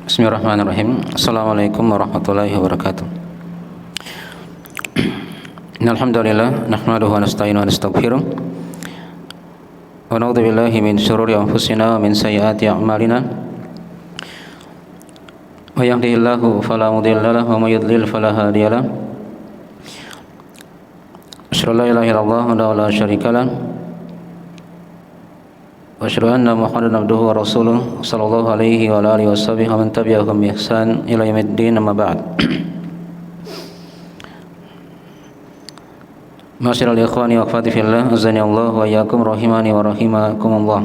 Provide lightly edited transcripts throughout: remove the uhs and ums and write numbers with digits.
Bismillahirrahmanirrahim. Assalamualaikum warahmatullahi wabarakatuh. Innalhamdulillah nahmaduhu wa nasta'inuhu wa nastaghfiruh wa na'udzu billahi min syururi anfusina wa min sayyiati a'malina. May yahdihillahu fala mudilla lahu wa may yudlil fala hadiya lahu. Asyhadu an la ilaha illallah wa la syarika lahu wa asyhadu anna Muhammadan abduhu wa rasuluh sallallahu alaihi wa alihi washabihi wa man tabi'ahum bi ihsan ila yaumiddin, amma ba'd. Ma'asyiral ikhwani wa akhwati fillah, azani Allah wa iyyakum rahimani wa rahimakumullah.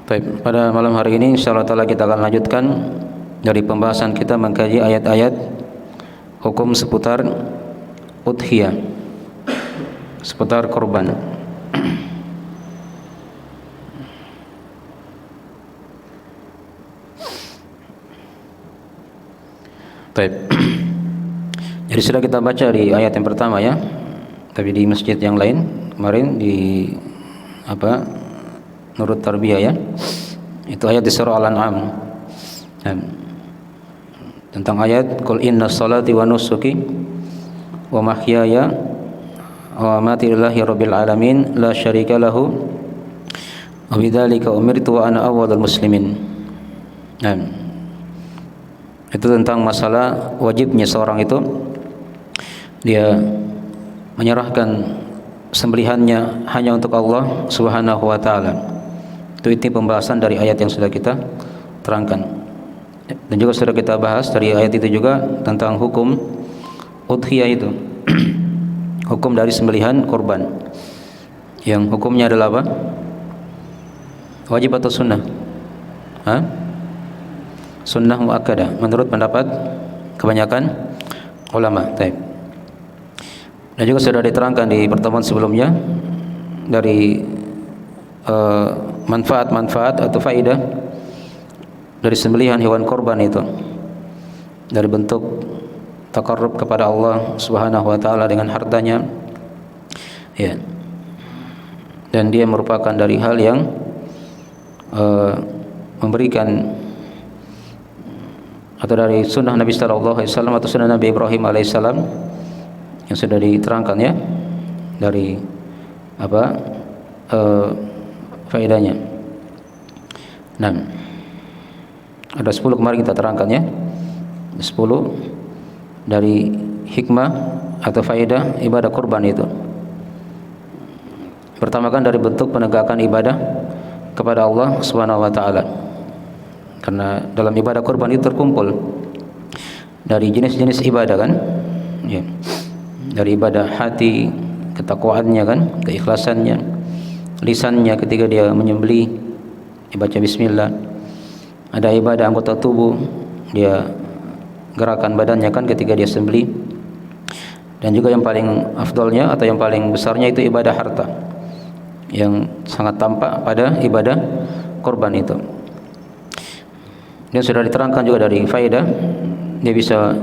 Baik, pada malam hari ini insyaallah taala kita akan lanjutkan dari pembahasan kita mengkaji ayat-ayat hukum seputar udhiyah, seputar korban. Baik. Jadi sudah kita baca di ayat yang pertama ya. Tapi di masjid yang lain kemarin di Nurut Tarbiyah ya. Itu ayat di surah Al-An'am. Tentang ayat qul inna sholati wa nusuki wa mahyaya wa mamati lillahi rabbil alamin la syarika lahu wa bidzalika umirtu wa ana awwalul muslimin. Itu tentang masalah wajibnya seorang itu dia menyerahkan sembelihannya hanya untuk Allah Subhanahu wa taala. Itu inti pembahasan dari ayat yang sudah kita terangkan. Dan juga sudah kita bahas dari ayat itu juga tentang hukum udhiyah itu. Hukum dari sembelihan korban. Yang hukumnya adalah apa? Wajib atau sunnah? Sunnah muakkadah menurut pendapat kebanyakan ulama. Baik. Dan juga sudah diterangkan di pertemuan sebelumnya dari manfaat-manfaat atau faidah dari sembelihan hewan korban itu, dari bentuk taqarrub kepada Allah Subhanahu wa taala dengan hartanya. Ya. Dan dia merupakan dari hal yang memberikan atau dari sunnah Nabi sallallahu alaihi wasallam atau sunnah Nabi Ibrahim alaihissalam yang sudah diterangkan ya dari faedahnya. Nah, ada 10 kemarin kita terangkan ya. 10 dari hikmah atau faedah ibadah kurban itu. Pertama kan dari bentuk penegakan ibadah kepada Allah Subhanahu wa taala. Karena dalam ibadah kurban itu terkumpul dari jenis-jenis ibadah kan. Ya. Dari ibadah hati, ketakwaannya kan, keikhlasannya, lisannya ketika dia menyembelih, dibaca bismillah. Ada ibadah anggota tubuh, dia gerakan badannya kan ketika dia sembelih. Dan juga yang paling afdalnya atau yang paling besarnya itu ibadah harta, yang sangat tampak pada ibadah korban itu. Dan sudah diterangkan juga dari faedah, dia bisa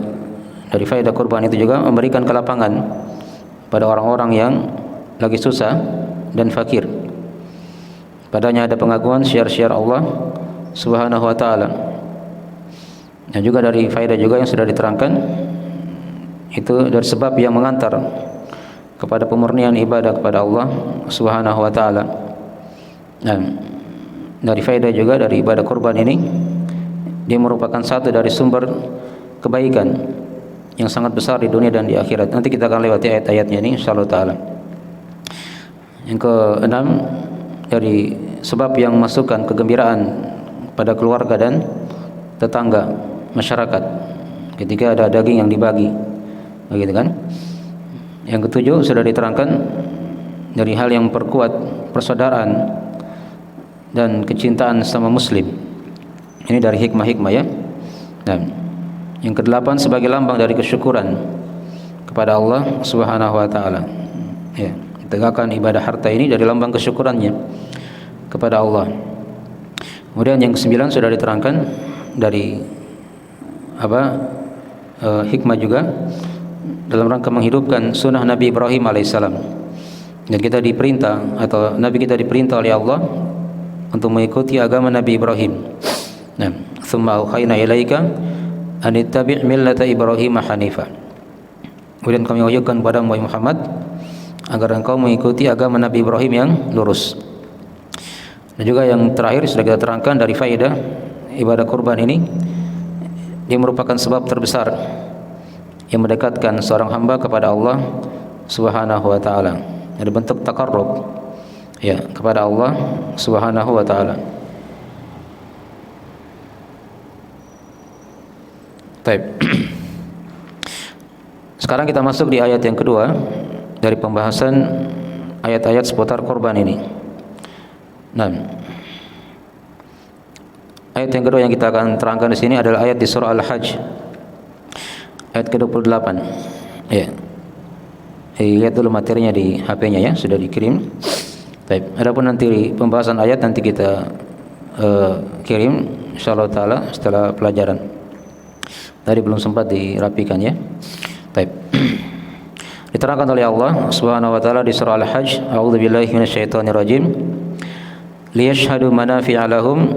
dari faedah korban itu juga memberikan kelapangan pada orang-orang yang lagi susah dan fakir. Padanya ada pengakuan syiar-syiar Allah Subhanahu wa taala. Dan juga dari faedah juga yang sudah diterangkan itu dari sebab yang mengantar kepada pemurnian ibadah kepada Allah Subhanahu wa taala. Dan dari faedah juga dari ibadah kurban ini, dia merupakan satu dari sumber kebaikan yang sangat besar di dunia dan di akhirat. Nanti kita akan lewati ayat-ayatnya ini insyaallah taala. Yang keenam, dari sebab yang masukkan kegembiraan pada keluarga dan tetangga, masyarakat ketika ada daging yang dibagi, begitu kan? Yang ketujuh sudah diterangkan dari hal yang memperkuat persaudaraan dan kecintaan sama muslim. Ini dari hikmah-hikmah ya. Dan yang kedelapan sebagai lambang dari kesyukuran kepada Allah Subhanahu wa taala. Ya, tegakkan ibadah harta ini dari lambang kesyukurannya kepada Allah. Kemudian yang kesembilan sudah diterangkan dari hikmah juga dalam rangka menghidupkan sunnah Nabi Ibrahim alaihissalam. Dan kita diperintah atau Nabi kita diperintah oleh Allah untuk mengikuti agama Nabi Ibrahim. Nah, tsumma auhayna ilaika an ittabi' millata Ibrahim hanifa. Kemudian kami wahyukan kepada Muhammad agar engkau mengikuti agama Nabi Ibrahim yang lurus. Dan juga yang terakhir sudah kita terangkan dari faedah ibadah kurban ini, dia merupakan sebab terbesar yang mendekatkan seorang hamba kepada Allah Subhanahu wa taala. Ada bentuk taqarrub ya kepada Allah Subhanahu wa taala. Baik. Sekarang kita masuk di ayat yang kedua dari pembahasan ayat-ayat seputar kurban ini. Nah, ayat yang kedua yang kita akan terangkan di sini adalah ayat di surah Al-Hajj, ayat ke-28. Ya. Lihat dulu materinya di HP-nya ya, sudah dikirim. Baik. Adapun nanti pembahasan ayat nanti kita kirim insyaallah taala setelah pelajaran. Tadi belum sempat dirapikan ya. Baik. Diterangkan oleh Allah Subhanahu wa taala di surah Al-Hajj, a'udzubillahi minasyaitonir rajim. Liyashhadu manafi'a lahum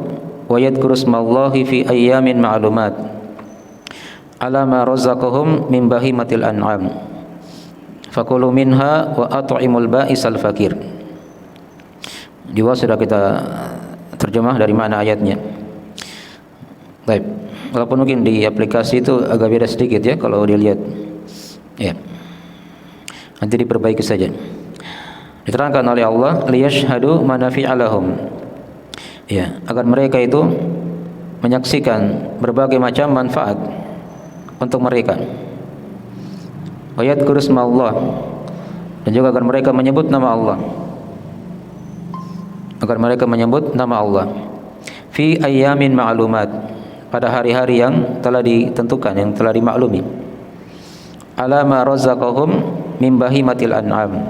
wa yadhkuru ismallahi fi ayyamin ma'lumat ala ma razaqahum min bahimatil an'am fakulu minha wa at'imul ba'isal fakir. Juga sudah kita terjemah dari mana ayatnya. Baik. Walaupun mungkin di aplikasi itu agak beda sedikit ya kalau dilihat. Ya. Nanti diperbaiki saja. Diterangkan oleh Allah, liyashhadu manafi'a lahum. Ya, agar mereka itu menyaksikan berbagai macam manfaat untuk mereka. Wa yadhkuru ismallah, dan juga agar mereka menyebut nama Allah. Agar mereka menyebut nama Allah. Fi ayyamin ma'lumat, pada hari-hari yang telah ditentukan, yang telah dimaklumi. Ala ma razaqahum min bahimatil an'am,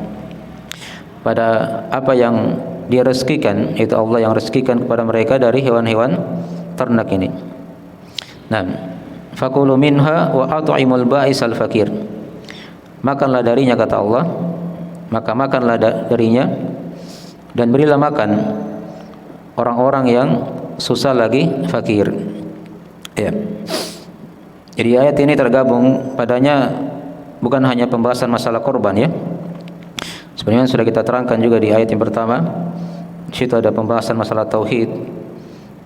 pada apa yang dia rezekikan, itu Allah yang rezekikan kepada mereka dari hewan-hewan ternak ini. Nah, fakulu minha wa at'imul ba'isal fakir. Makanlah darinya kata Allah, maka makanlah darinya dan berilah makan orang-orang yang susah lagi fakir. Ya. Jadi ayat ini tergabung padanya bukan hanya pembahasan masalah korban ya. Sebenarnya sudah kita terangkan juga di ayat yang pertama. Di situ ada pembahasan masalah tauhid.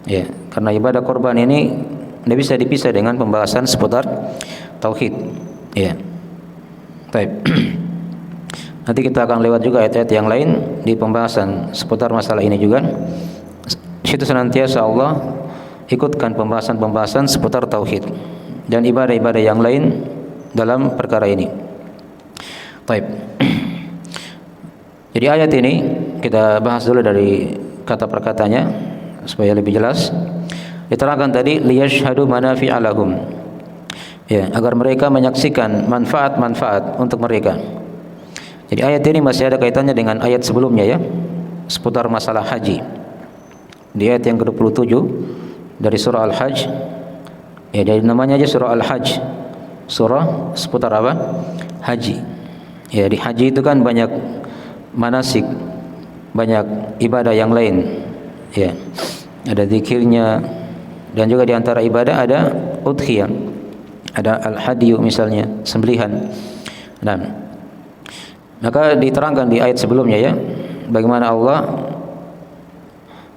Ya, karena ibadah korban ini tidak bisa dipisah dengan pembahasan seputar tauhid. Ya. Baik. Nanti kita akan lewat juga ayat-ayat yang lain di pembahasan seputar masalah ini juga. Di situ senantiasa Allah ikutkan pembahasan-pembahasan seputar tauhid dan ibadah-ibadah yang lain dalam perkara ini. Baik. Jadi ayat ini kita bahas dulu dari kata per katanya supaya lebih jelas. Diterangkan tadi liyashhadu manafi'a lahum. Ya, agar mereka menyaksikan manfaat-manfaat untuk mereka. Jadi ayat ini masih ada kaitannya dengan ayat sebelumnya ya, seputar masalah haji. Di ayat yang ke-27 dari surah Al-Hajj. Ya, dari namanya aja surah Al-Hajj. Surah seputar apa? Haji. Ya, di haji itu kan banyak manasik, banyak ibadah yang lain. Ya. Ada zikirnya dan juga di antara ibadah ada udhiyah. Ada al-hadiyu misalnya, sembelihan. Nah, maka diterangkan di ayat sebelumnya ya, bagaimana Allah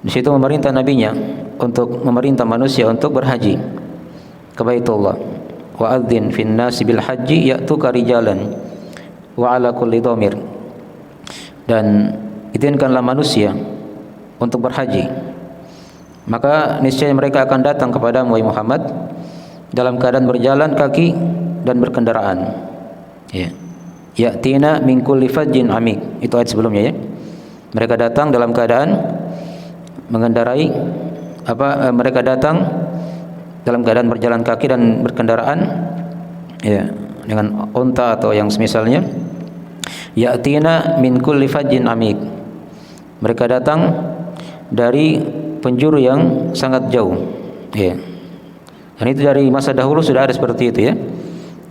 di situ memerintah nabinya untuk memerintah manusia untuk berhaji ke Baitullah. Wa adzin fin nasi bil haji ya'tuka rijalan wa ala kulli dhamir. Dan izinkanlah manusia untuk berhaji, maka niscaya mereka akan datang kepada Muhammad dalam keadaan berjalan kaki dan berkendaraan. Ya. Ya'tina min kulli fajjin amik. Itu ayat sebelumnya ya. Mereka datang dalam keadaan mengendarai mereka datang dalam keadaan berjalan kaki dan berkendaraan ya, dengan unta atau yang semisalnya. Ya'tina min kulli fajjin amik. Mereka datang dari penjuru yang sangat jauh. Ya. Dan itu dari masa dahulu sudah ada seperti itu ya.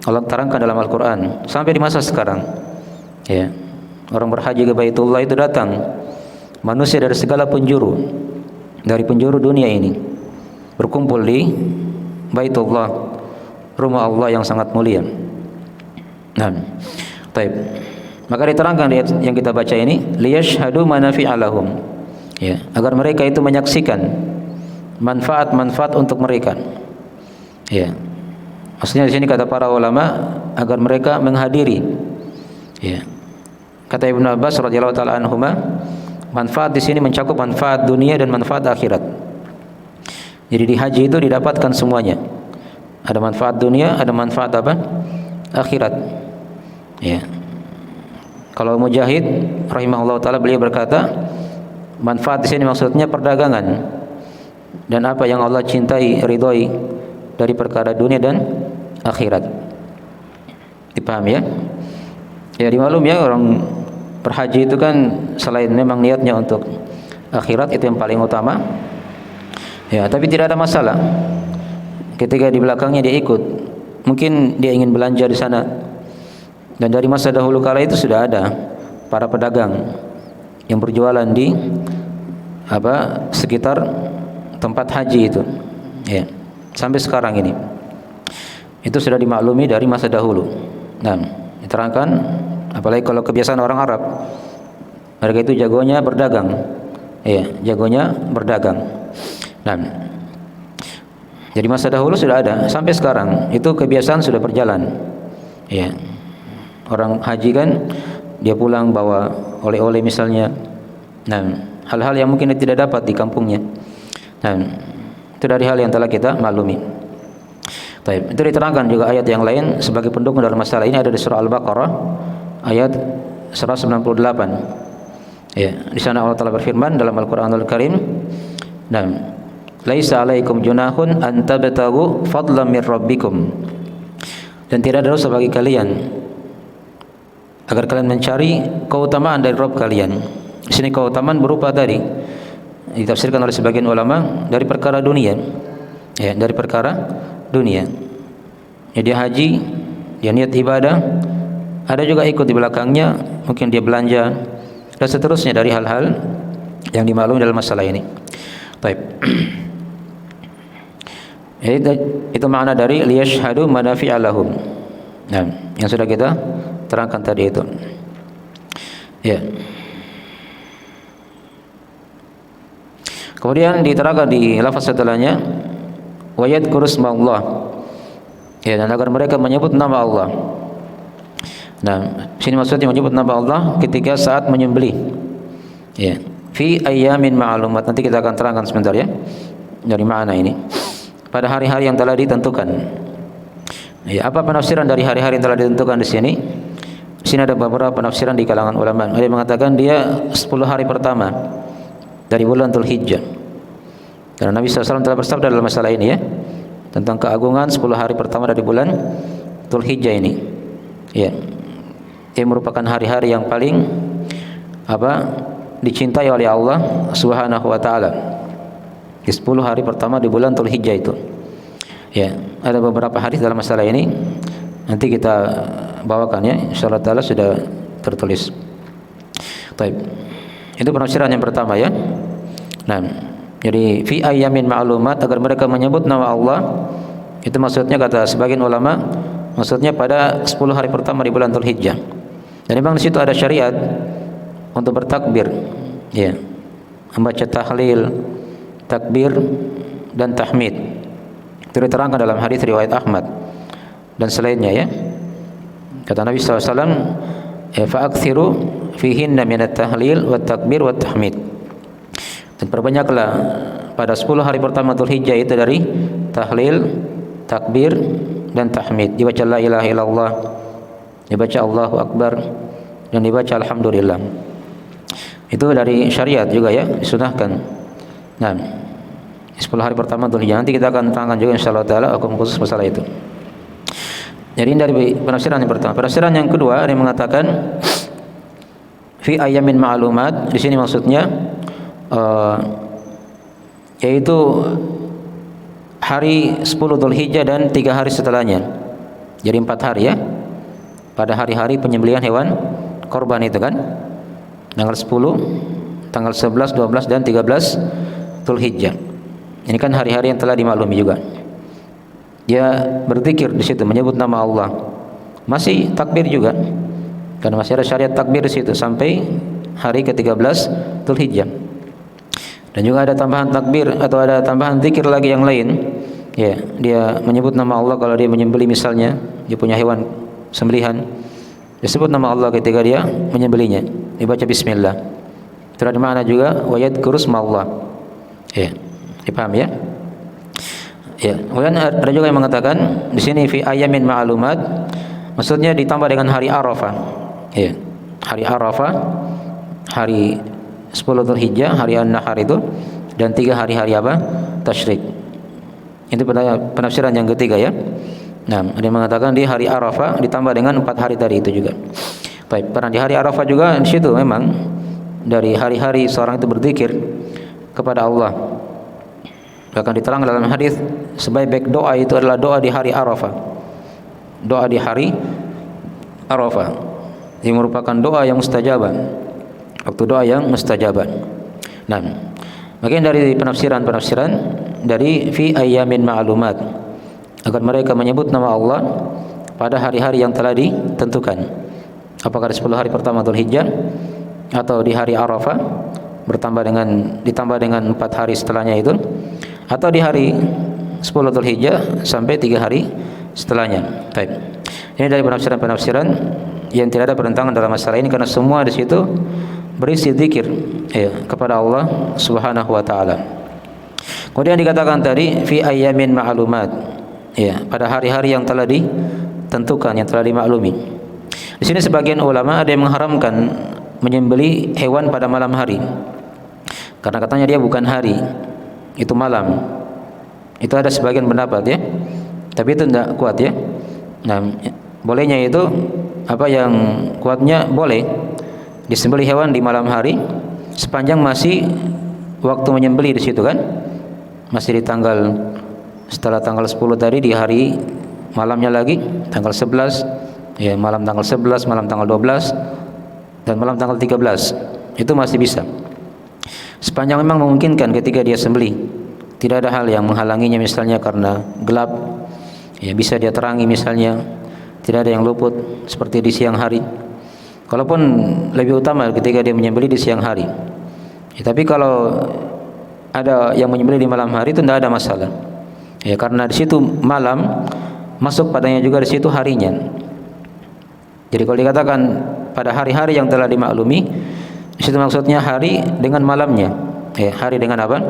Allah terangkan dalam Al-Quran sampai di masa sekarang. Ya. Orang berhaji ke Baitullah itu datang manusia dari segala penjuru. dari penjuru dunia ini berkumpul di Baitullah, rumah Allah yang sangat mulia. Nah, baik. Maka diterangkan di ayat yang kita baca ini, liyashhadu manafi'a lahum. Ya, agar mereka itu menyaksikan manfaat-manfaat untuk mereka. Ya. Maksudnya di sini kata para ulama agar mereka menghadiri. Ya. Kata Ibnu Abbas radhiyallahu taala anhuma, manfaat di sini mencakup manfaat dunia dan manfaat akhirat. Jadi di haji itu didapatkan semuanya. Ada manfaat dunia, ada manfaat apa? Akhirat. Ya. Kalau Mujahid rahimahullah taala beliau berkata, manfaat di sini maksudnya perdagangan dan apa yang Allah cintai, ridhoi dari perkara dunia dan akhirat. Dipaham ya? Ya dimaklum ya, orang berhaji itu kan selain memang niatnya untuk akhirat itu yang paling utama. Ya, tapi tidak ada masalah ketika di belakangnya dia ikut. Mungkin dia ingin belanja di sana. Dan dari masa dahulu kala itu sudah ada para pedagang yang berjualan di sekitar tempat haji itu. Ya, sampai sekarang ini. Itu sudah dimaklumi dari masa dahulu. Nah, diterangkan apalagi kalau kebiasaan orang Arab. Mereka itu jagonya berdagang. Ya, jagonya berdagang. Nah, jadi masa dahulu sudah ada sampai sekarang. Itu kebiasaan sudah berjalan. Ya. Orang haji kan dia pulang bawa oleh-oleh misalnya. Nah, hal-hal yang mungkin dia tidak dapat di kampungnya. Nah, itu dari hal yang telah kita maklumi. Baik, itu diterangkan juga ayat yang lain sebagai pendukung dalam masalah ini, ada di surah Al-Baqarah ayat 198. Ya, di sana Allah Taala berfirman dalam Al-Qur'anul Karim, "Nah, laisa 'alaikum junahun an tabtaghu fadlan mir rabbikum." Dan tidak ada dosa bagi kalian agar kalian mencari keutamaan dari Rabb kalian. Di sini keutamaan berupa tadi ditafsirkan oleh sebagian ulama dari perkara dunia. Ya, dari perkara dunia. Ya, dia haji, dia niat ibadah, ada juga ikut di belakangnya, mungkin dia belanja dan seterusnya dari hal-hal yang dimaklumi dalam masalah ini. Baik. Ya, itu makna dari liyashhadu manafi'a lahum. Nah, yang sudah kita terangkan tadi itu. Ya. Kemudian diterangkan di lafaz setelahnya wa yadhkuru ismallah. Ya, dan agar mereka menyebut nama Allah. Nah, sini maksudnya menyebut nama Allah ketika saat menyembelih. Ya. Fi ayyamin ma'lumat. Nanti kita akan terangkan sebentar ya dari makna ini. Pada hari-hari yang telah ditentukan. Ya, apa penafsiran dari hari-hari yang telah ditentukan di sini? Di sini ada beberapa penafsiran di kalangan ulama. Ada yang mengatakan dia 10 hari pertama dari bulan Dzulhijjah. Karena Nabi SAW telah bersabda dalam masalah ini ya, tentang keagungan 10 hari pertama dari bulan Dzulhijjah ini. Ya. Ini merupakan hari-hari yang paling dicintai oleh Allah Subhanahu wa taala. Di 10 hari pertama di bulan Dzulhijjah itu. Ya, ada beberapa hadis dalam masalah ini. Nanti kita bawakan ya, insyaallah taala sudah tertulis. Baik. Itu penafsiran yang pertama ya. Nah, jadi fi ayyamin ma'lumat, agar mereka menyebut nama Allah. Itu maksudnya kata sebagian ulama, maksudnya pada 10 hari pertama di bulan Dzulhijjah. Dan memang di situ ada syariat untuk bertakbir. Ya. Membaca tahlil, takbir dan tahmid. Itu diterangkan dalam hadis riwayat Ahmad dan selainnya ya. Kata Nabi SAW, fa'akthiru fihinna minat tahlil wa takbir wa tahmid. Dan perbanyaklah pada 10 hari pertama Dzulhijjah itu dari tahlil, takbir dan tahmid. Dibaca la ilaha illallah, dibaca Allahu akbar, dan dibaca alhamdulillah. Itu dari syariat juga ya, disunahkan. Nah, 10 hari pertama Dzulhijjah. Nanti kita akan terangkan juga insyaallah taala hukum khusus masalah itu. Jadi ini dari penafsiran yang pertama. Penafsiran yang kedua ada yang mengatakan fi ayyamin ma'lumat. Di sini maksudnya yaitu hari 10 Dzulhijjah dan 3 hari setelahnya. Jadi 4 hari ya. Pada hari-hari penyembelihan hewan korban itu kan. Tanggal 10, tanggal 11, 12 dan 13 Dzulhijjah. Ini kan hari-hari yang telah dimaklumi juga. Dia berzikir di situ, menyebut nama Allah. Masih takbir juga. Karena masih ada syariat takbir di situ sampai hari ke-13 Dzulhijjah. Dan juga ada tambahan takbir atau ada tambahan zikir lagi yang lain. Ya, dia menyebut nama Allah kalau dia menyembelih misalnya, dia punya hewan sembelihan. Disebut nama Allah ketika dia menyembelihnya. Dibaca bismillah. Terus ada makna juga wa yadhkuru Allah. Ya. Dipaham ya? Ya. Kemudian ada juga yang mengatakan di sini fi ayamin ma'lumat, maksudnya ditambah dengan hari Arafah. Ya. Hari Arafah, hari 10 Dzulhijjah, hari An-Nahr itu, dan 3 hari-hari apa? Tasyrik. Itu penafsiran yang ketiga ya. Nah, ada yang mengatakan di hari Arafah ditambah dengan 4 hari tadi itu juga. Baik, karena di hari Arafah juga di situ memang dari hari-hari seorang itu berzikir kepada Allah. Bahkan diterang dalam hadis sebaik-baik doa itu adalah doa di hari Arafah. Doa di hari Arafah. Ini merupakan doa yang mustajabah. Waktu doa yang mustajabah. Nah, bagian dari penafsiran dari fi ayyamin ma'lumat, agar mereka menyebut nama Allah pada hari-hari yang telah ditentukan. Apakah di 10 hari pertama Dzulhijjah atau di hari Arafah ditambah dengan 4 hari setelahnya itu, atau di hari 10 Dzulhijjah sampai 3 hari setelahnya. Baik. Ini dari penafsiran yang tidak ada perentangan dalam masalah ini karena semua di situ berisi zikir ya, kepada Allah Subhanahu wa taala. Kemudian dikatakan tadi fi ayyamin ma'lumat, ya, pada hari-hari yang telah ditentukan, yang telah dimaklumi. Di sini sebagian ulama ada yang mengharamkan menyembelih hewan pada malam hari. Karena katanya dia bukan hari, itu malam. Itu ada sebagian pendapat ya. Tapi itu tidak kuat ya. Nah, bolehnya itu apa yang kuatnya boleh disembelih hewan di malam hari sepanjang masih waktu menyembelih di situ kan, masih di setelah tanggal 10 tadi, di hari malamnya lagi tanggal 11 ya, malam tanggal 11, malam tanggal 12 dan malam tanggal 13 itu masih bisa sepanjang memang memungkinkan ketika dia sembelih, tidak ada hal yang menghalanginya misalnya karena gelap ya, bisa dia terangi misalnya, tidak ada yang luput seperti di siang hari. Kalaupun lebih utama ketika dia menyembelih di siang hari ya, tapi kalau ada yang menyembelih di malam hari itu tidak ada masalah ya, karena di situ malam masuk padanya juga di situ harinya. Jadi kalau dikatakan pada hari-hari yang telah dimaklumi, di situ maksudnya hari dengan malamnya ya, hari dengan apa?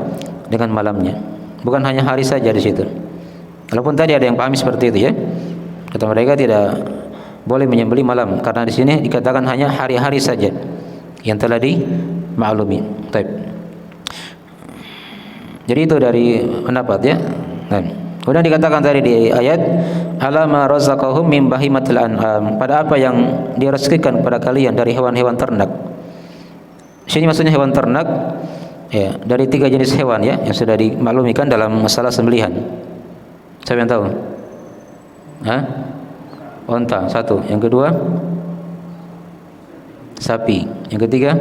Dengan malamnya, bukan hanya hari saja di situ. Walaupun tadi ada yang pahami seperti itu ya, kata mereka tidak boleh menyembelih malam karena di sini dikatakan hanya hari-hari saja yang telah dimaklumi. Baik. Jadi itu dari pendapat ya. Nah, kemudian dikatakan tadi di ayat alama razaqahum min bahimatil an'am, pada apa yang direzekikan kepada kalian dari hewan-hewan ternak. Di sini maksudnya hewan ternak ya, dari 3 jenis hewan ya yang sudah dimaklumikan dalam masalah sembelihan. Siapa yang tahu? Hah? Onta satu, yang kedua sapi, yang ketiga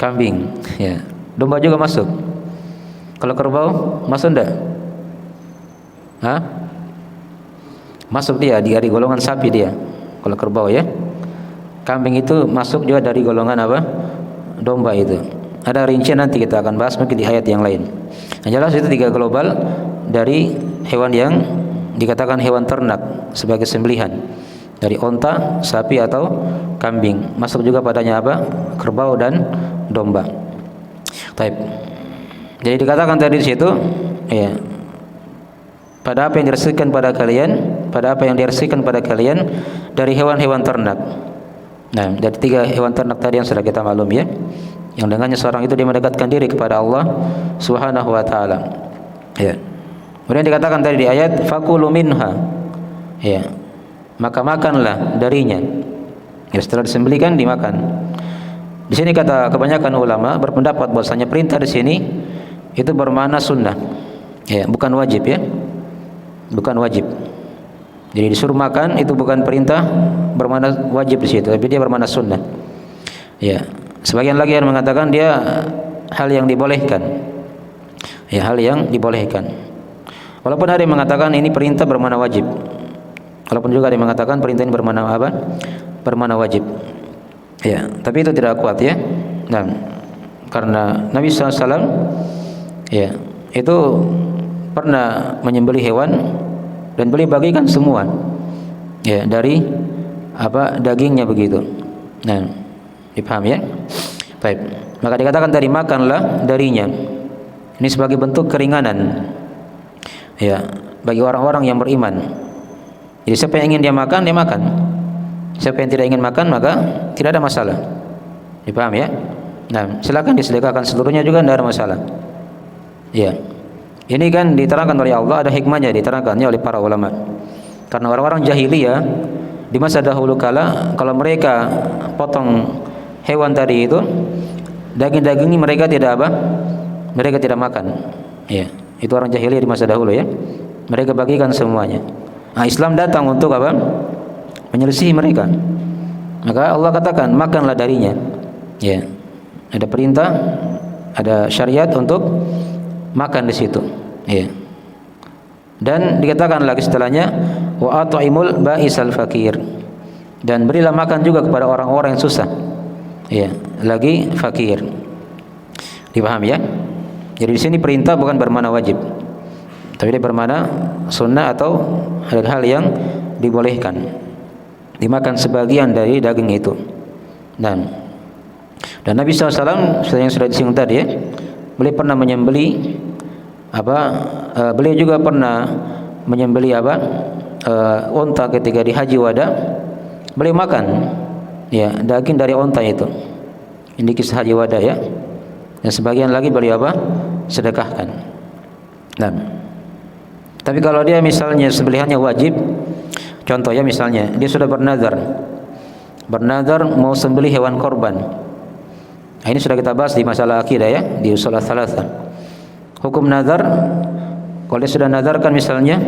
kambing ya. Domba juga masuk. Kalau kerbau masuk enggak? Masuk dia dari golongan sapi dia. Kalau kerbau ya. Kambing itu masuk juga dari golongan apa? Domba itu. Ada rincian nanti kita akan bahas mungkin di ayat yang lain. Nah, jelas itu 3 global dari hewan yang dikatakan hewan ternak sebagai sembelihan, dari onta, sapi atau kambing. Masuk juga padanya apa? Kerbau dan domba. Baik. Jadi dikatakan tadi di situ ya, pada apa yang direzekikan pada kalian, pada apa yang direzekikan pada kalian dari hewan-hewan ternak. Nah, dari 3 hewan ternak tadi yang sudah kita maklum ya, yang dengannya seorang itu dia mendekatkan diri kepada Allah Subhanahu wa taala. Ya. Kemudian dikatakan tadi di ayat fakulu minha ya, maka makanlah darinya ya, setelah disembelihkan dimakan. Di sini kata kebanyakan ulama berpendapat bahwasanya perintah di sini itu bermakna sunnah ya, bukan wajib ya, bukan wajib. Jadi disuruh makan itu bukan perintah bermakna wajib di situ, tapi dia bermakna sunnah ya. Sebagian lagi yang mengatakan dia hal yang dibolehkan. Ya, hal yang dibolehkan. Walaupun ada yang mengatakan ini perintah bermakna wajib. Walaupun juga ada yang mengatakan perintah ini bermakna apa? Bermakna wajib. Ya, tapi itu tidak kuat ya. Nah, karena Nabi SAW ya, itu pernah menyembelih hewan dan beliau bagikan semua. Ya, dari apa dagingnya begitu. Nah, dipaham ya? Baik. Maka dikatakan tadi makanlah darinya. Ini sebagai bentuk keringanan. Ya, bagi orang-orang yang beriman. Jadi siapa yang ingin dia makan, dia makan. Siapa yang tidak ingin makan, maka tidak ada masalah. Dipaham ya? Nah, silakan disedekahkan seluruhnya juga tidak ada masalah. Ya. Ini kan diterangkan oleh Allah, ada hikmahnya diterangkannya oleh para ulama. Karena orang-orang jahiliyah di masa dahulu kala, kalau mereka potong hewan tadi itu, daging-dagingnya mereka tidak apa? Mereka tidak makan. Ya. Itu orang jahiliyah di masa dahulu ya. Mereka bagikan semuanya. Nah, Islam datang untuk apa? Menyelisihi mereka. Maka Allah katakan makanlah darinya. Ya. Ada perintah, ada syariat untuk makan di situ. Ya. Dan dikatakan lagi setelahnya wa at'imul ba'isal fakir. Dan berilah makan juga kepada orang-orang yang susah. Ya, lagi fakir. Dipahami ya? Jadi di sini perintah bukan bermakna wajib, tapi dia bermakna sunnah atau hal-hal yang dibolehkan. Dimakan sebagian dari daging itu. Dan Nabi SAW yang sudah disinggung tadi ya, beliau pernah menyembeli apa? Beliau juga pernah menyembeli apa? Unta ketika di Haji Wada. Beliau makan ya daging dari unta itu. Ini kisah Haji Wada ya. Dan sebagian lagi beliau apa? Sedekahkan. Nah, tapi kalau dia misalnya sembelihannya wajib, contoh ya misalnya dia sudah bernazar mau sembelih hewan korban. Nah, ini sudah kita bahas di masalah akidah ya, di usul ats-tsalatsah. Hukum nazar, kalau dia sudah nazarkan misalnya,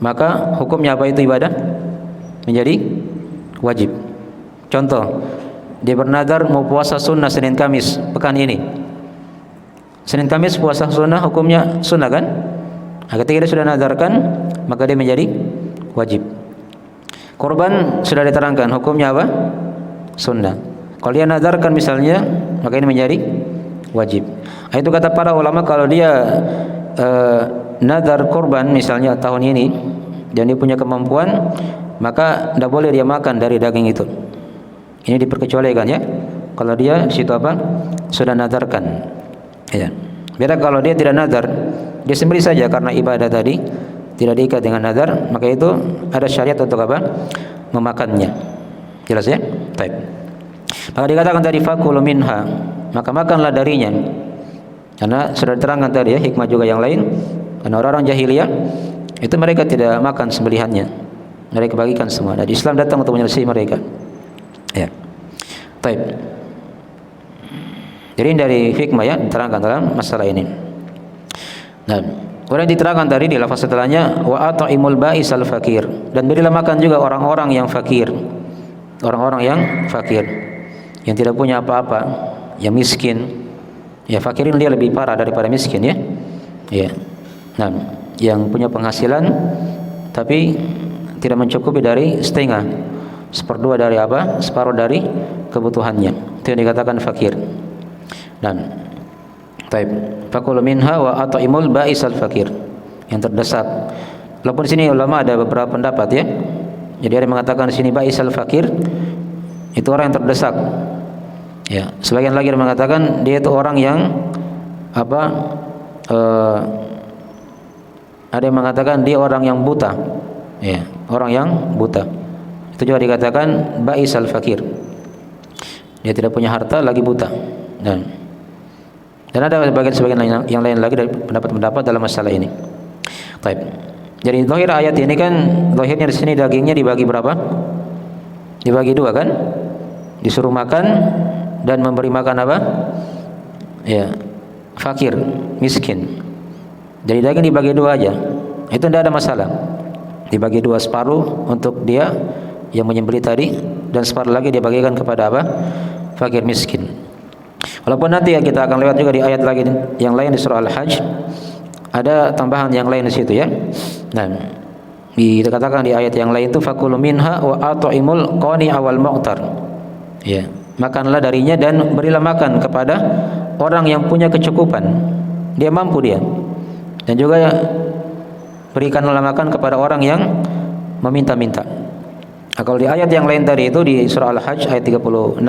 maka hukumnya apa itu ibadah? Menjadi wajib. Contoh, dia bernazar mau puasa sunnah Senin Kamis pekan ini. Senin Kamis puasa sunnah hukumnya sunnah kan? Nah, ketika dia sudah nazarkan, maka dia menjadi wajib. Korban sudah diterangkan hukumnya apa? Sunnah. Kalau dia nazarkan misalnya, maka ini menjadi wajib. Nah, itu kata para ulama kalau dia nazar korban misalnya tahun ini dan dia punya kemampuan, maka tidak boleh dia makan dari daging itu. Ini diperkecualikan ya. Kalau dia di situ apa? Sudah nazarkan. Ya. Beda kalau dia tidak nazar, dia sembelih saja karena ibadah tadi, tidak diikat dengan nazar, maka itu ada syariat untuk apa? Memakannya. Jelas ya? Baik. Maka dikatakan tadi fakulu minha, maka makanlah darinya. Karena sudah diterangkan tadi ya, hikmah juga yang lain. Karena orang-orang jahiliyah itu mereka tidak makan sembelihannya. Mereka bagikan semua. Dan Islam datang untuk menyelesaikan mereka. Ya. Baik. Jadi dari hikmah ya diterangkan dalam masalah ini. Nah, kemudian diterangkan tadi di lafaz setelahnya wa at'imul ba'isal fakir, dan berilah makan juga orang-orang yang fakir. Orang-orang yang fakir, yang tidak punya apa-apa, yang miskin. Ya, fakirin dia lebih parah daripada miskin ya. Ya. Nah, yang punya penghasilan tapi tidak mencukupi dari setengah, seperdua dari apa? Separuh dari kebutuhannya. Itu yang dikatakan fakir. Dan taib fakulu minha wa at'imul ba'isal fakir, yang terdesak. Walaupun di sini ulama ada beberapa pendapat ya. Jadi ada yang mengatakan di sini ba'isal fakir itu orang yang terdesak. Ya, sebagian lagi yang mengatakan dia itu orang yang apa? Ada yang mengatakan dia orang yang buta. Ya, orang yang buta. Itu juga dikatakan ba'isal fakir. Dia tidak punya harta lagi buta. Dan ada sebagian yang lain lagi dari pendapat-pendapat dalam masalah ini. Baik. Jadi zahir ayat ini kan zahirnya di sini dagingnya dibagi berapa? Dibagi dua kan? Disuruh makan dan memberi makan apa? Ya, fakir, miskin. Jadi daging dibagi dua aja. Itu tidak ada masalah. Dibagi dua, separuh untuk dia yang menyembelih tadi dan separuh lagi dia bagikan kepada apa? Fakir miskin. Walaupun nanti ya kita akan lewat juga di ayat lagi yang lain di surah Al-Hajj, ada tambahan yang lain di situ ya. Nah, dikatakan di ayat yang lain itu fakulu minha wa at'imul qani'a wal mu'tar. Ya, makanlah darinya dan berilah makan kepada orang yang punya kecukupan. Dia mampu dia. Dan juga berikanlah makan kepada orang yang meminta-minta. Nah, kalau di ayat yang lain tadi itu di surah Al-Hajj ayat 36,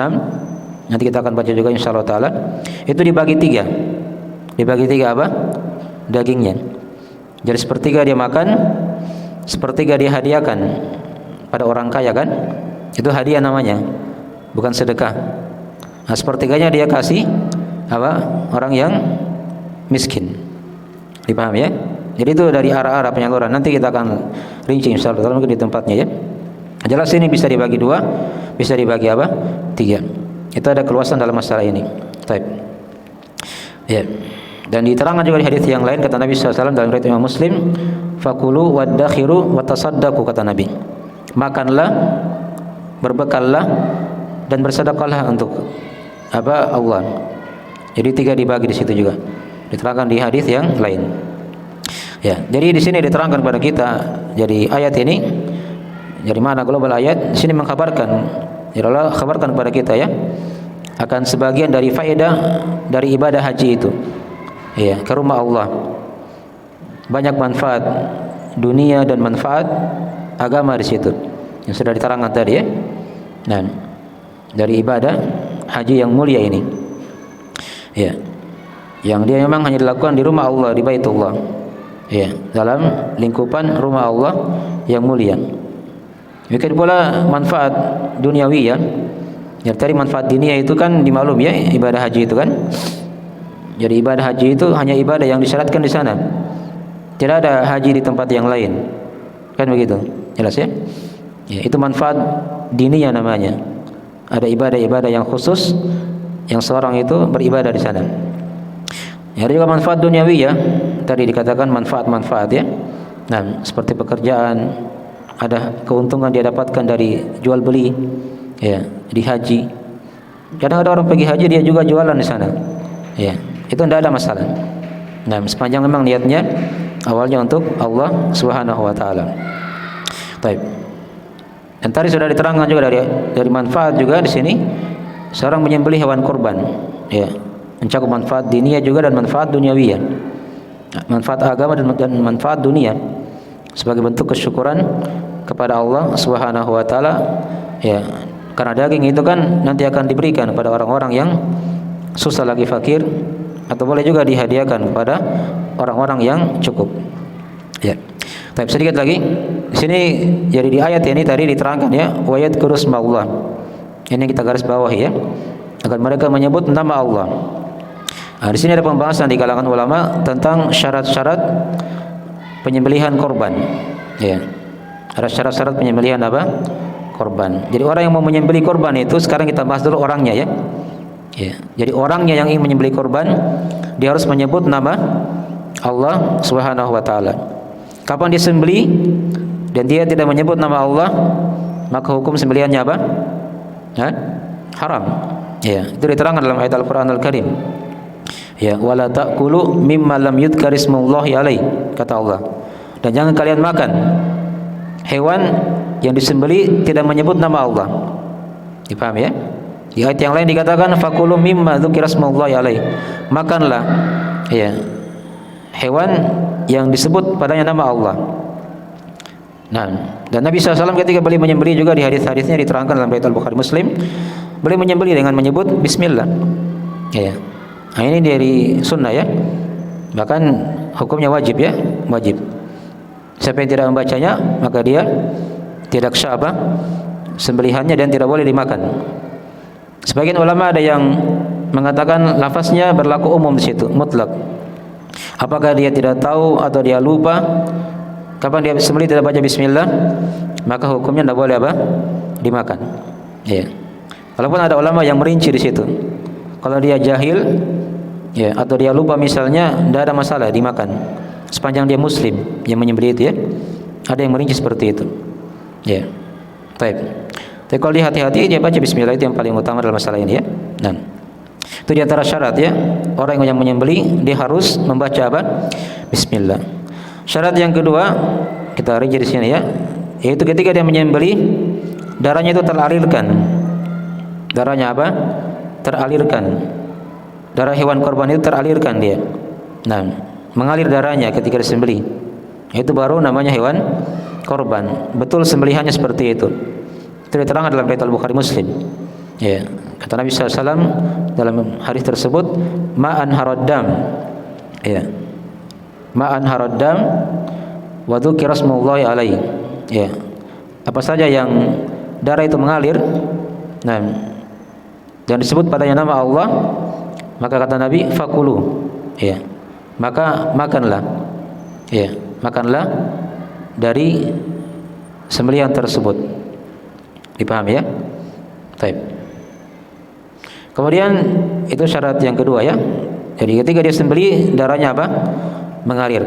nanti kita akan baca juga insyaallah taala, itu dibagi tiga. Dibagi tiga apa? Dagingnya. Jadi sepertiga dia makan, sepertiga dia hadiahkan pada orang kaya kan? Itu hadiah namanya, bukan sedekah. Nah, sepertiganya dia kasih apa? Orang yang miskin. Dipaham ya? Jadi itu dari arah-arah penyaluran. Nanti kita akan rinci insyaallah taala mungkin di tempatnya ya. Jelas ini bisa dibagi dua, bisa dibagi apa? Tiga. Itu ada keluasan dalam masalah ini. Baik. Ya. Dan diterangkan juga di hadis yang lain kata Nabi SAW dalam riwayat Imam Muslim, fakulu waddakhiru watasaddaqu kata Nabi. Makanlah, berbekallah dan bersedekahlah untuk apa? Allah. Jadi tiga dibagi di situ juga. Diterangkan di hadis yang lain. Ya, jadi di sini diterangkan kepada kita. Jadi ayat ini dari mana global ayat di sini mengkabarkan, ya Allah kabarkan kepada kita ya akan sebagian dari faedah dari ibadah haji itu. Ya, ke rumah Allah. Banyak manfaat dunia dan manfaat agama di situ. Yang sudah diterangkan tadi ya. Nah, dari ibadah haji yang mulia ini. Ya. Yang dia memang hanya dilakukan di rumah Allah, di Baitullah. Ya, dalam lingkupan rumah Allah yang mulia. Demikian pula manfaat duniawi ya. Yang tadi manfaat dunia itu kan dimaklum ya, ibadah haji itu kan. Jadi ibadah haji itu hanya ibadah yang disyaratkan di sana. Tidak ada haji di tempat yang lain. Kan begitu? Jelas ya? Ya, itu manfaat diniyah namanya. Ada ibadah-ibadah yang khusus yang seorang itu beribadah di sana. Ya, ada juga manfaat duniawi ya. Tadi dikatakan manfaat-manfaat ya. Nah, seperti pekerjaan, ada keuntungan dia dapatkan dari jual beli ya, di haji. Kadang ada orang pergi haji dia juga jualan di sana. Ya, itu tidak ada masalah. Nah, sepanjang memang niatnya awalnya untuk Allah Subhanahu wa taala. Baik. Dan tadi sudah diterangkan juga dari manfaat juga di sini seorang menyembelih hewan kurban. Ya, mencakup manfaat diniyah juga dan manfaat duniawi ya. Manfaat agama dan manfaat dunia sebagai bentuk kesyukuran kepada Allah Subhanahu wa taala ya, karena daging itu kan nanti akan diberikan kepada orang-orang yang susah lagi fakir, atau boleh juga dihadiahkan kepada orang-orang yang cukup. Ya. Tapi sedikit lagi di sini jadi di ayat ini tadi diterangkan ya, wa yadhkuru ismallah. Ini kita garis bawah ya. Agar mereka menyebut nama Allah. Nah, di sini ada pembahasan di kalangan ulama tentang syarat-syarat penyembelihan korban. Ya. Ada syarat-syarat penyembelihan apa? Korban. Jadi orang yang mau menyembelih korban itu sekarang kita bahas dulu orangnya ya. Ya. Jadi orangnya yang ingin menyembelih korban dia harus menyebut nama Allah Subhanahu wa taala. Kapan dia sembelih dan dia tidak menyebut nama Allah, maka hukum sembelihannya apa? Haram. Ya, itu diterangkan dalam ayat Al-Qur'an Al-Karim. Ya, wala ta'kulu mimma lam yudhkar ismullahi alaihi, kata Allah. Dan jangan kalian makan hewan yang disembelih tidak menyebut nama Allah. Dipaham ya? Di ayat yang lain dikatakan fakulu mimma dzukira ismullahi alaihi. Makanlah ya hewan yang disebut padanya nama Allah. Nah, dan Nabi SAW ketika beliau menyembelih juga di hadis-hadisnya diterangkan dalam riwayat Al-Bukhari Muslim, beliau menyembelih dengan menyebut bismillah. Ya. Nah, ini dari sunnah ya. Bahkan hukumnya wajib ya, wajib. Siapa yang tidak membacanya, maka dia tidak sah apa? Sembelihannya dan tidak boleh dimakan. Sebagian ulama ada yang mengatakan lafaznya berlaku umum di situ, mutlak. Apakah dia tidak tahu atau dia lupa kapan dia sembelih tidak baca bismillah, maka hukumnya tidak boleh apa? Dimakan. Ya. Walaupun ada ulama yang merinci di situ. Kalau dia jahil ya atau dia lupa misalnya, tidak ada masalah dimakan. Sepanjang dia muslim yang menyembelih itu ya. Ada yang merinci seperti itu. Ya. Baik. Tapi kalau dia hati-hati dia baca bismillah, itu yang paling utama dalam masalah ini ya. Nah. Itu di antara syarat ya. Orang yang menyembelih dia harus membaca apa? Bismillah. Syarat yang kedua, kita rinci di sini ya, yaitu ketika dia menyembelih darahnya itu teralirkan. Darahnya apa? Teralirkan. Darah hewan korban itu teralirkan dia. Nah, mengalir darahnya ketika disembelih. Itu baru namanya hewan korban. Betul sembelihannya seperti itu. Itu diterangkan dalam riwayat Al-Bukhari Muslim. Ya, kata Nabi SAW dalam hadis tersebut, ma'an haraddam. Ya. Ma'an haraddam wa dzukira smullahi alaihi. Ya. Apa saja yang darah itu mengalir, nah, dan disebut padanya nama Allah, maka kata Nabi fakulu. Ya. Maka makanlah. Ya, makanlah dari sembelihan tersebut. Dipahami ya? Baik. Kemudian itu syarat yang kedua ya. Jadi ketika dia sembelih darahnya apa? Mengalir.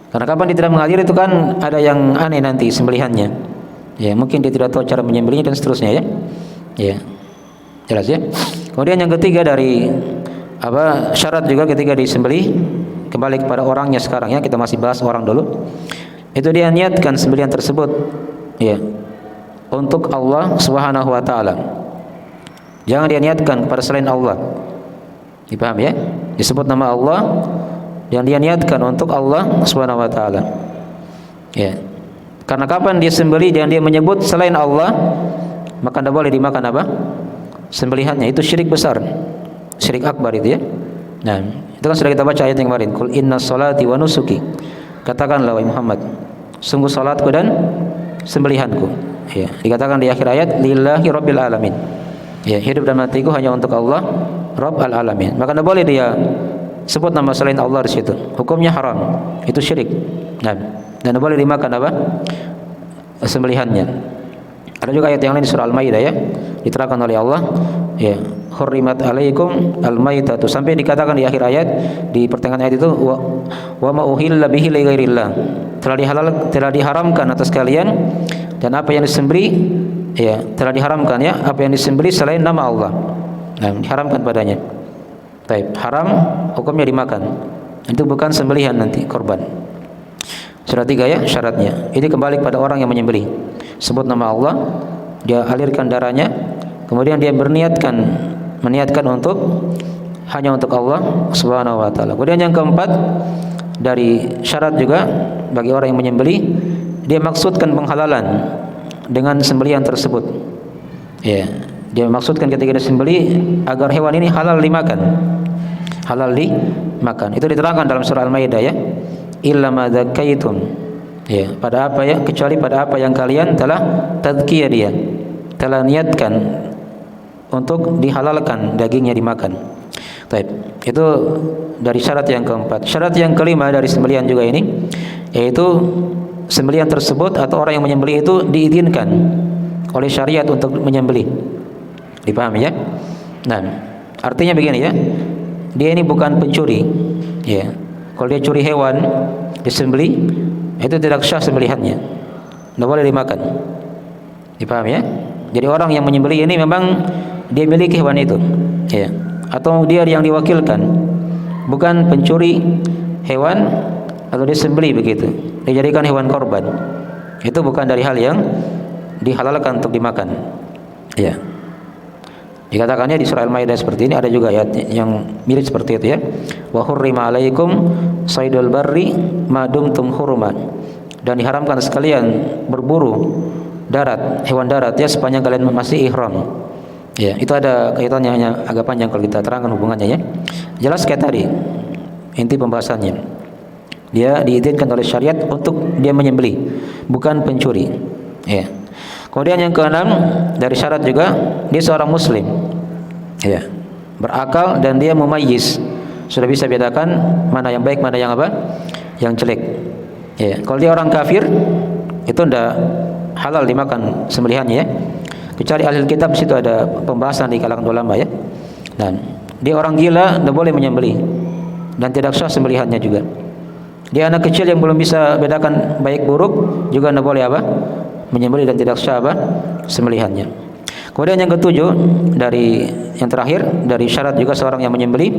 Karena kapan dia tidak mengalir itu kan ada yang aneh nanti sembelihannya. Ya, mungkin dia tidak tahu cara menyembelihnya dan seterusnya ya. Ya. Jelas ya? Kemudian yang ketiga dari apa? Syarat juga ketika disembelih, kembali kepada orangnya sekarang ya, kita masih bahas orang dulu. Itu dia niatkan sembelihan tersebut ya, untuk Allah Subhanahu wa taala. Jangan dia niatkan kepada selain Allah. Dipaham ya? Disebut nama Allah dan dia niatkan untuk Allah Subhanahu wa taala. Ya. Karena kapan dia sembelih dan dia menyebut selain Allah, maka tidak boleh dimakan apa? Sembelihannya. Itu syirik besar. Syirik akbar itu ya. Nah, itu kan sudah kita baca ayat yang kemarin. Qul inna sholati wa nusuki. Katakanlah wahai Muhammad, sungguh salatku dan sembelihanku. Ya, dikatakan di akhir ayat lillahi rabbil alamin. Ya, hidup dan matiku hanya untuk Allah Rabbul alamin. Maka tidak boleh dia sebut nama selain Allah di situ. Hukumnya haram. Itu syirik. Nah, dan tidak boleh dimakan apa? Sembelihannya. Ada juga ayat yang lain di surah Al-Maidah ya, diterangkan oleh Allah ya, hurrimat alaikum al-maitatu, sampai dikatakan di akhir ayat, di pertengahan ayat itu wa ma uhilla bihi li ghairillah, telah diharamkan atas kalian dan apa yang disembelih ya, telah diharamkan ya, apa yang disembelih selain nama Allah. Nah, diharamkan padanya. Baik, haram hukumnya dimakan. Itu bukan sembelihan nanti korban. Surat 3 ya syaratnya. Ini kembali kepada orang yang menyembelih. Sebut nama Allah, dia alirkan darahnya, kemudian dia meniatkan untuk hanya untuk Allah Subhanahu wa taala. Kemudian yang keempat dari syarat juga bagi orang yang menyembelih, dia maksudkan penghalalan dengan sembelihan tersebut. Ya, dia maksudkan ketika disembelih agar hewan ini halal dimakan. Halal dimakan. Itu diterangkan dalam surah Al-Maidah ya. Illa ma dzakaitum. Ya, pada apa ya, kecuali pada apa yang kalian telah tazkiyah dia, telah niatkan untuk dihalalkan dagingnya dimakan. Baik, itu dari syarat yang keempat. Syarat yang kelima dari sembelihan juga ini, yaitu sembelihan tersebut atau orang yang menyembelih itu diizinkan oleh syariat untuk menyembelih. Dipahami ya? Nah, artinya begini ya, dia ini bukan pencuri. Ya, kalau dia curi hewan disembelih, itu tidak sah sembelihannya, tidak boleh dimakan. Dipahami ya? Jadi orang yang menyembelih ini memang dia miliki hewan itu, ya, atau dia yang diwakilkan, bukan pencuri hewan atau disembelih begitu, dijadikan hewan korban. Itu bukan dari hal yang dihalalkan untuk dimakan. Ya. Dikatakannya di surah Al-Maidah seperti ini, ada juga ayat yang mirip seperti itu ya. Wa hurrima alaikum saydul barri ma dumtum huruman. Dan diharamkan sekalian berburu darat, hewan darat ya, sepanjang kalian masih ihram. Ya, itu ada kaitannya, hanya agak panjang kalau kita terangkan hubungannya ya. Jelas kayak tadi inti pembahasannya. Dia diizinkan oleh syariat untuk dia menyembelih, bukan pencuri. Ya. Kemudian yang keenam dari syarat juga, dia seorang muslim. Ya. Berakal dan dia mumayyiz. Sudah bisa bedakan mana yang baik, mana yang apa? Yang jelek. Ya. Kalau dia orang kafir, itu tidak halal dimakan sembelihannya ya. Kecuali ahli kitab, situ ada pembahasan di kalangan ulama ya. Dan dia orang gila, tidak boleh menyembelih dan tidak sah sembelihannya juga. Dia anak kecil yang belum bisa bedakan baik buruk, juga tidak boleh apa? Menyembelih dan tidak sah apa? Sembelihannya. Kemudian yang ketujuh dari yang terakhir dari syarat juga seorang yang menyembelih,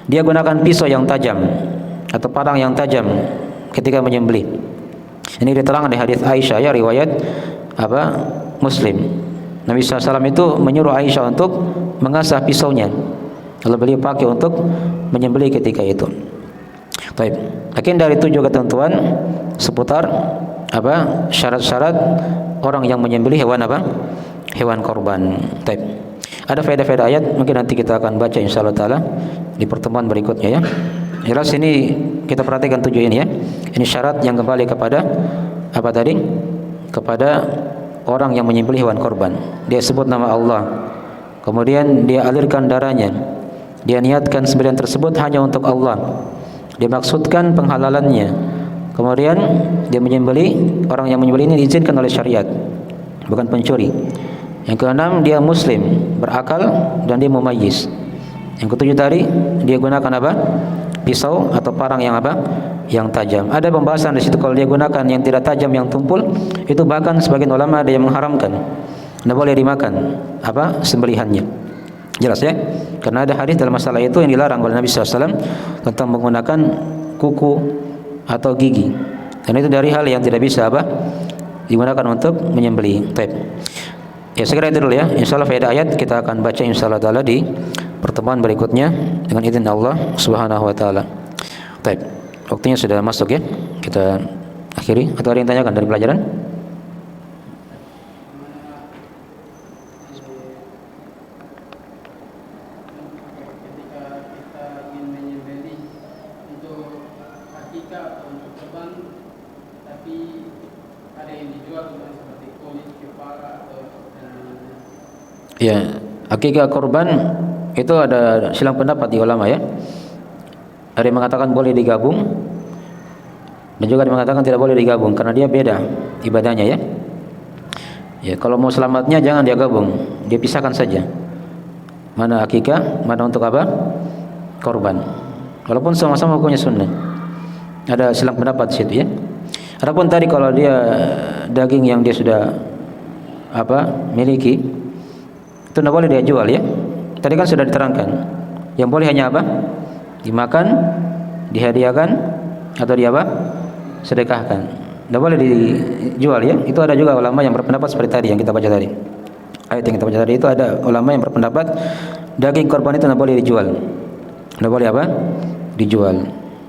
dia gunakan pisau yang tajam atau parang yang tajam ketika menyembelih. Ini diterangkan di hadis Aisyah, ya, riwayat Muslim. Nabi SAW itu menyuruh Aisyah untuk mengasah pisaunya, lalu beliau pakai untuk menyembelih ketika itu. Baik. Lakin dari itu juga ketentuan seputar syarat-syarat orang yang menyembelih hewan korban. Baik. Ada faedah-faedah ayat mungkin nanti kita akan baca insyaallah taala di pertemuan berikutnya, ya. Jelas ini kita perhatikan 7 ini, ya. Ini syarat yang kembali kepada kepada orang yang menyembelih hewan korban. Dia sebut nama Allah, kemudian dia alirkan darahnya, dia niatkan sembelihan tersebut hanya untuk Allah, dia maksudkan penghalalannya, kemudian dia menyembelih. Orang yang menyembelih ini diizinkan oleh syariat, bukan pencuri. Yang keenam, dia muslim, berakal, dan dia mumayyiz. Yang ketujuh tadi, dia gunakan pisau atau parang yang tajam. Ada pembahasan di situ, kalau dia gunakan yang tidak tajam, yang tumpul, itu bahkan sebagian ulama ada yang mengharamkan, tidak boleh dimakan sembelihannya. Jelas, ya, karena ada hadis dalam masalah itu yang dilarang oleh Nabi SAW tentang menggunakan kuku atau gigi, dan itu dari hal yang tidak bisa digunakan untuk menyembelih. Baik. Ya, segera itu dulu, ya. Insyaallah faedah ayat kita akan baca insyaallah taala di pertemuan berikutnya dengan izin Allah Subhanahu wa taala. Baik. Waktunya sudah masuk, ya. Kita akhiri. Atau ada yang tanyakan dari pelajaran? Ya, akikah korban itu ada silang pendapat di ulama, ya. Ada yang mengatakan boleh digabung, dan juga ada yang mengatakan tidak boleh digabung karena dia beda ibadahnya, ya. Ya, kalau mau selamatnya jangan dia gabung, dia pisahkan saja. Mana akikah, mana untuk korban. Walaupun sama-sama hukumnya sunnah. Ada silang pendapat di situ, ya. Adapun tadi kalau dia daging yang dia sudah miliki, itu tidak boleh dia jual, ya. Tadi kan sudah diterangkan, yang boleh hanya dimakan, dihadiahkan, atau sedekahkan. Tidak boleh dijual, ya. Itu ada juga ulama yang berpendapat seperti tadi yang kita baca tadi. Ayat yang kita baca tadi itu ada ulama yang berpendapat daging korban itu tidak boleh dijual, tidak boleh dijual.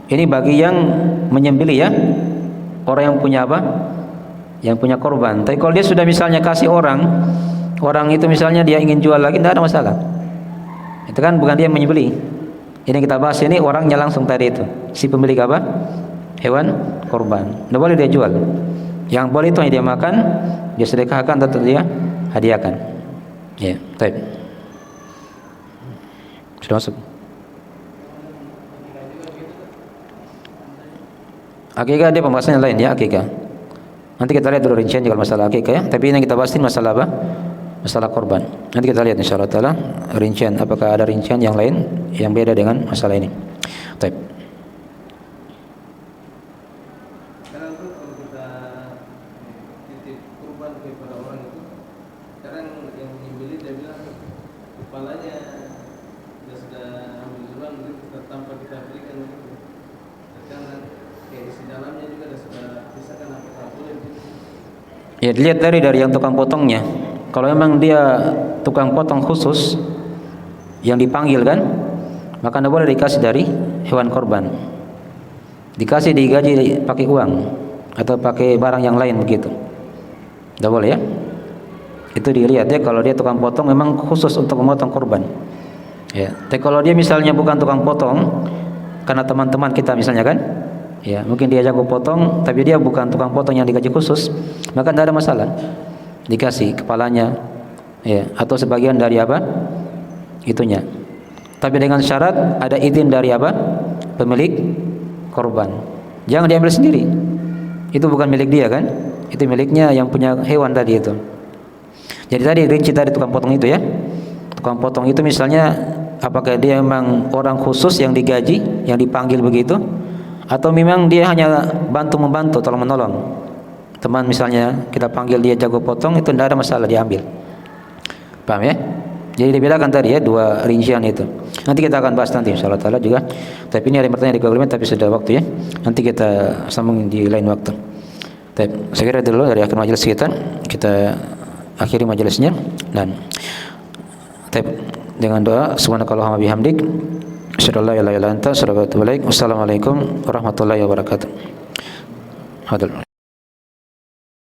Ini bagi yang menyembelih, ya, orang yang punya yang punya korban. Tapi kalau dia sudah misalnya kasih orang itu misalnya dia ingin jual lagi, tidak ada masalah. Itu kan bukan dia menyembelih. Ini kita bahas ini orangnya langsung tadi itu, si pemilik hewan korban. Tidak boleh dia jual. Yang boleh itu hanya dia makan, dia sedekahkan, atau dia hadiahkan. Ya, baik. Sudah masuk. Akikah dia pembahasannya lain, ya, akikah. Nanti kita lihat dulu rincian juga masalah akikah, ya. Tapi ini yang kita bahas ini masalah masalah korban. Nanti kita lihat insyaallah taala rincian, apakah ada rincian yang lain yang beda dengan masalah ini. Baik. Sekarang tuh kalau kita titip kurban kepada orang itu, sekarang yang menyembelih dia bilang kepalanya sudah ambil duluan begitu, tanpa kita berikan begitu. Karena kayak isi dalamnya juga sudah pisahkan, apakah boleh begitu? Ya, dilihat dari yang tukang potongnya. Kalau memang dia tukang potong khusus yang dipanggil kan, maka tidak boleh dikasih dari hewan korban. Dikasih, digaji pakai uang atau pakai barang yang lain begitu. Tidak boleh, ya. Itu dilihat, ya, kalau dia tukang potong memang khusus untuk memotong korban. Ya. Tapi kalau dia misalnya bukan tukang potong, karena teman-teman kita misalnya kan, ya, mungkin dia jago potong, tapi dia bukan tukang potong yang digaji khusus, maka tidak ada masalah. Dikasih kepalanya, ya, atau sebagian dari itunya. Tapi dengan syarat ada izin dari pemilik korban. Jangan diambil sendiri. Itu bukan milik dia kan? Itu miliknya yang punya hewan tadi itu. Jadi tadi rinci tadi tukang potong itu, ya. Tukang potong itu misalnya apakah dia memang orang khusus yang digaji, yang dipanggil begitu, atau memang dia hanya membantu, tolong menolong. Teman misalnya kita panggil dia jago potong, itu tidak ada masalah diambil. Paham, ya? Jadi dibedakan tadi ya dua rincian itu. Nanti kita akan bahas nanti insyaallah taala juga. Tapi ini ada yang bertanya di kolom tapi sudah waktu ya. Nanti kita sambung di lain waktu. Baik, saya kira dulu dari akhir majelis kita akhiri majelisnya dan dengan doa subhanakallahumma bihamdik asyhadu an la ilaha illa anta astaghfiruka wa atubu ilaik. Wassalamualaikum warahmatullahi wabarakatuh. Hadal